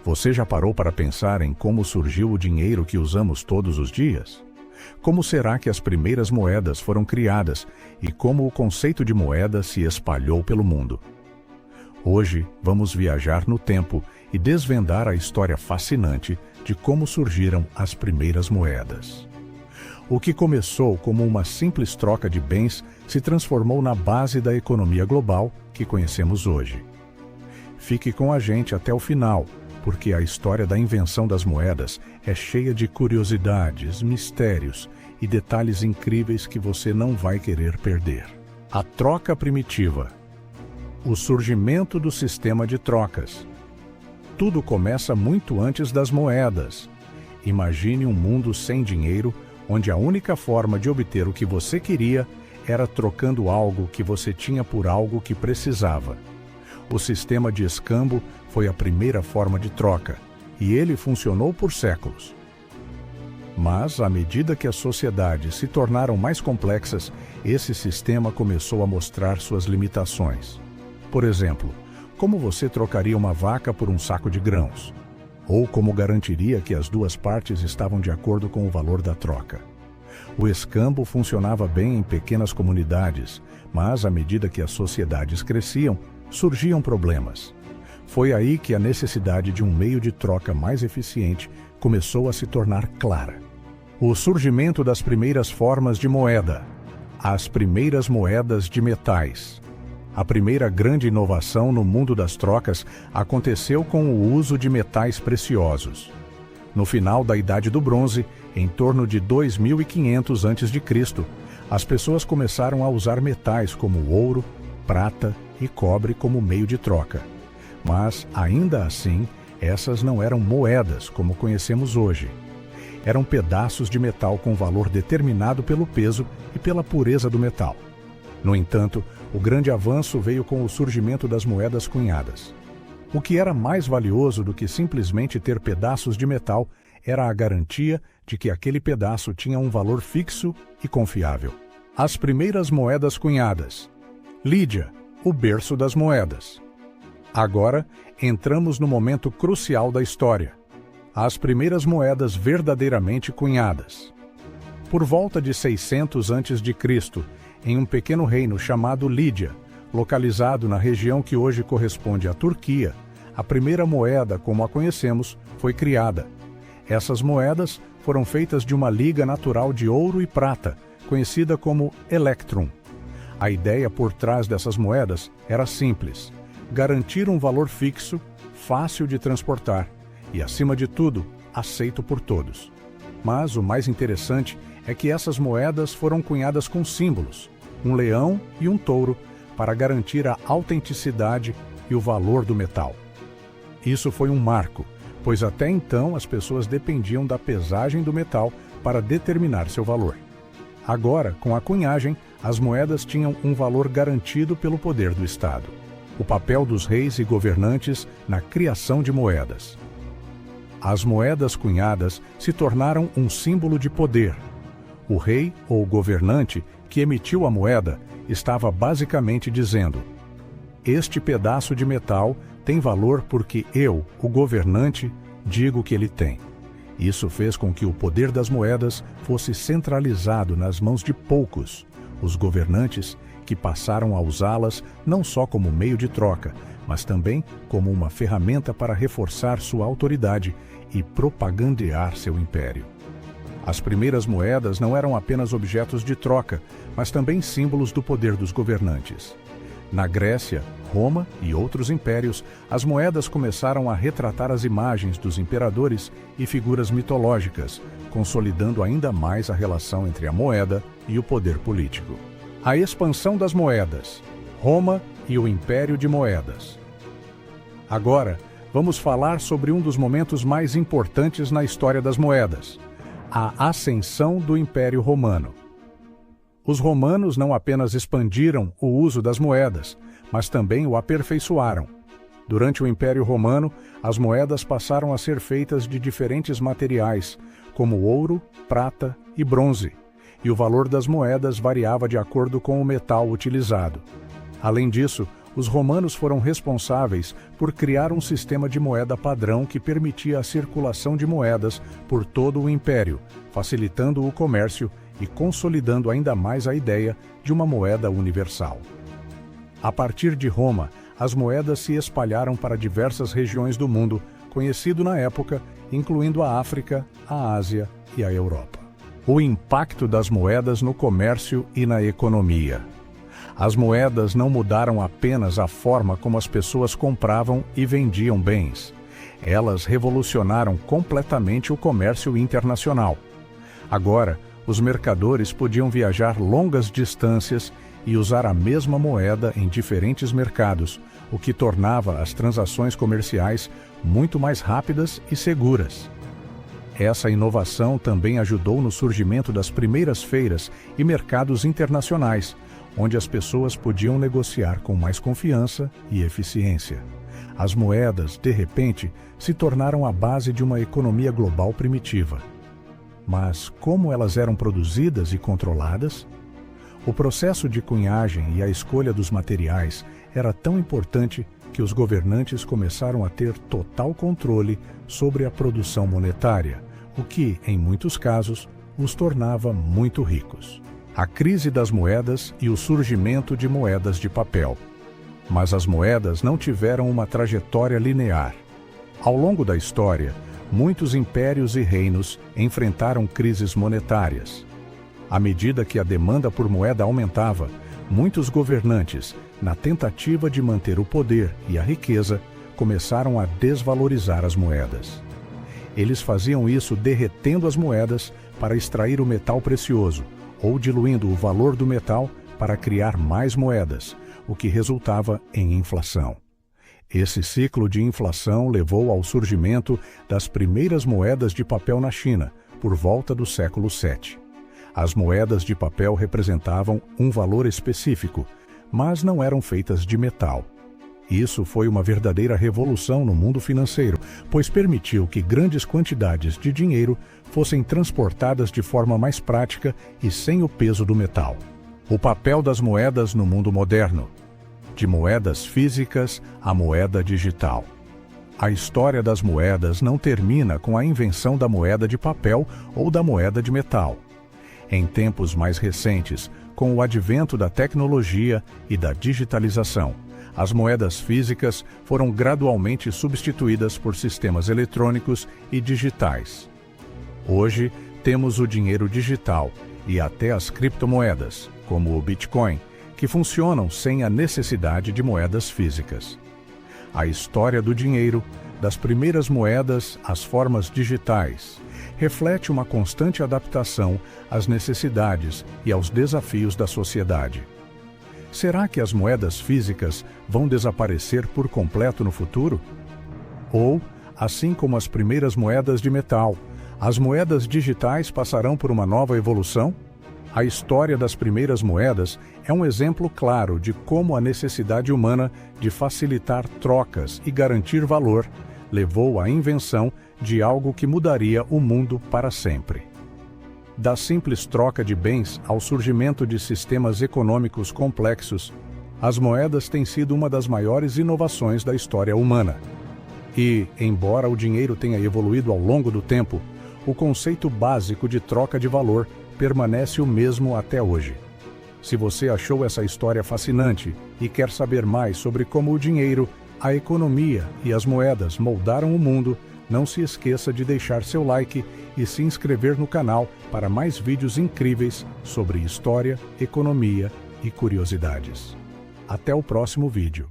Você já parou para pensar em como surgiu o dinheiro que usamos todos os dias? Como será que as primeiras moedas foram criadas e como o conceito de moeda se espalhou pelo mundo? Hoje vamos viajar no tempo e desvendar a história fascinante de como surgiram as primeiras moedas. O que começou como uma simples troca de bens se transformou na base da economia global que conhecemos hoje. Fique com a gente até o final, porque a história da invenção das moedas é cheia de curiosidades, mistérios e detalhes incríveis que você não vai querer perder. A troca primitiva. O surgimento do sistema de trocas. Tudo começa muito antes das moedas. Imagine um mundo sem dinheiro, onde a única forma de obter o que você queria era trocando algo que você tinha por algo que precisava. O sistema de escambo foi a primeira forma de troca, e ele funcionou por séculos. Mas, à medida que as sociedades se tornaram mais complexas, esse sistema começou a mostrar suas limitações. Por exemplo, como você trocaria uma vaca por um saco de grãos? Ou como garantiria que as duas partes estavam de acordo com o valor da troca? O escambo funcionava bem em pequenas comunidades, mas à medida que as sociedades cresciam, surgiam problemas. Foi aí que a necessidade de um meio de troca mais eficiente começou a se tornar clara. O surgimento das primeiras formas de moeda. As primeiras moedas de metais. A primeira grande inovação no mundo das trocas aconteceu com o uso de metais preciosos. No final da Idade do Bronze, em torno de 2500 a.C., as pessoas começaram a usar metais como ouro, prata e cobre como meio de troca. Mas, ainda assim, essas não eram moedas como conhecemos hoje. Eram pedaços de metal com valor determinado pelo peso e pela pureza do metal. No entanto, o grande avanço veio com o surgimento das moedas cunhadas. O que era mais valioso do que simplesmente ter pedaços de metal era a garantia de que aquele pedaço tinha um valor fixo e confiável. As primeiras moedas cunhadas. Lídia, o berço das moedas. Agora, entramos no momento crucial da história. As primeiras moedas verdadeiramente cunhadas. Por volta de 600 a.C., em um pequeno reino chamado Lídia, localizado na região que hoje corresponde à Turquia, a primeira moeda, como a conhecemos, foi criada. Essas moedas foram feitas de uma liga natural de ouro e prata, conhecida como electrum. A ideia por trás dessas moedas era simples: garantir um valor fixo, fácil de transportar e, acima de tudo, aceito por todos. Mas o mais interessante é que essas moedas foram cunhadas com símbolos, um leão e um touro, para garantir a autenticidade e o valor do metal. Isso foi um marco, pois até então as pessoas dependiam da pesagem do metal para determinar seu valor. Agora, com a cunhagem, as moedas tinham um valor garantido pelo poder do Estado. O papel dos reis e governantes na criação de moedas. As moedas cunhadas se tornaram um símbolo de poder. O rei ou governante que emitiu a moeda estava basicamente dizendo: este pedaço de metal tem valor porque eu, o governante, digo que ele tem. Isso fez com que o poder das moedas fosse centralizado nas mãos de poucos, os governantes, que passaram a usá-las não só como meio de troca, mas também como uma ferramenta para reforçar sua autoridade e propagandear seu império. As primeiras moedas não eram apenas objetos de troca, mas também símbolos do poder dos governantes. Na Grécia, Roma e outros impérios, as moedas começaram a retratar as imagens dos imperadores e figuras mitológicas, consolidando ainda mais a relação entre a moeda e o poder político. A expansão das moedas, Roma e o Império de Moedas. Agora, vamos falar sobre um dos momentos mais importantes na história das moedas, a ascensão do Império Romano. Os romanos não apenas expandiram o uso das moedas, mas também o aperfeiçoaram. Durante o Império Romano, as moedas passaram a ser feitas de diferentes materiais, como ouro, prata e bronze, e o valor das moedas variava de acordo com o metal utilizado. Além disso, Os romanos foram responsáveis por criar um sistema de moeda padrão que permitia a circulação de moedas por todo o império, facilitando o comércio e consolidando ainda mais a ideia de uma moeda universal. A partir de Roma, as moedas se espalharam para diversas regiões do mundo, conhecido na época, incluindo a África, a Ásia e a Europa. O impacto das moedas no comércio e na economia. As moedas não mudaram apenas a forma como as pessoas compravam e vendiam bens. Elas revolucionaram completamente o comércio internacional. Agora, os mercadores podiam viajar longas distâncias e usar a mesma moeda em diferentes mercados, o que tornava as transações comerciais muito mais rápidas e seguras. Essa inovação também ajudou no surgimento das primeiras feiras e mercados internacionais, onde as pessoas podiam negociar com mais confiança e eficiência. As moedas, de repente, se tornaram a base de uma economia global primitiva. Mas como elas eram produzidas e controladas? O processo de cunhagem e a escolha dos materiais era tão importante que os governantes começaram a ter total controle sobre a produção monetária, o que, em muitos casos, os tornava muito ricos. A crise das moedas e o surgimento de moedas de papel. Mas as moedas não tiveram uma trajetória linear. Ao longo da história, muitos impérios e reinos enfrentaram crises monetárias. À medida que a demanda por moeda aumentava, muitos governantes, na tentativa de manter o poder e a riqueza, começaram a desvalorizar as moedas. Eles faziam isso derretendo as moedas para extrair o metal precioso, ou diluindo o valor do metal para criar mais moedas, o que resultava em inflação. Esse ciclo de inflação levou ao surgimento das primeiras moedas de papel na China, por volta do século VII. As moedas de papel representavam um valor específico, mas não eram feitas de metal. Isso foi uma verdadeira revolução no mundo financeiro, pois permitiu que grandes quantidades de dinheiro fossem transportadas de forma mais prática e sem o peso do metal. O papel das moedas no mundo moderno. De moedas físicas à moeda digital. A história das moedas não termina com a invenção da moeda de papel ou da moeda de metal. Em tempos mais recentes, com o advento da tecnologia e da digitalização, as moedas físicas foram gradualmente substituídas por sistemas eletrônicos e digitais. Hoje, temos o dinheiro digital e até as criptomoedas, como o Bitcoin, que funcionam sem a necessidade de moedas físicas. A história do dinheiro, das primeiras moedas às formas digitais, reflete uma constante adaptação às necessidades e aos desafios da sociedade. Será que as moedas físicas vão desaparecer por completo no futuro? Ou, assim como as primeiras moedas de metal, as moedas digitais passarão por uma nova evolução? A história das primeiras moedas é um exemplo claro de como a necessidade humana de facilitar trocas e garantir valor levou à invenção de algo que mudaria o mundo para sempre. Da simples troca de bens ao surgimento de sistemas econômicos complexos, as moedas têm sido uma das maiores inovações da história humana. E, embora o dinheiro tenha evoluído ao longo do tempo, o conceito básico de troca de valor permanece o mesmo até hoje. Se você achou essa história fascinante e quer saber mais sobre como o dinheiro, a economia e as moedas moldaram o mundo, não se esqueça de deixar seu like e se inscrever no canal para mais vídeos incríveis sobre história, economia e curiosidades. Até o próximo vídeo.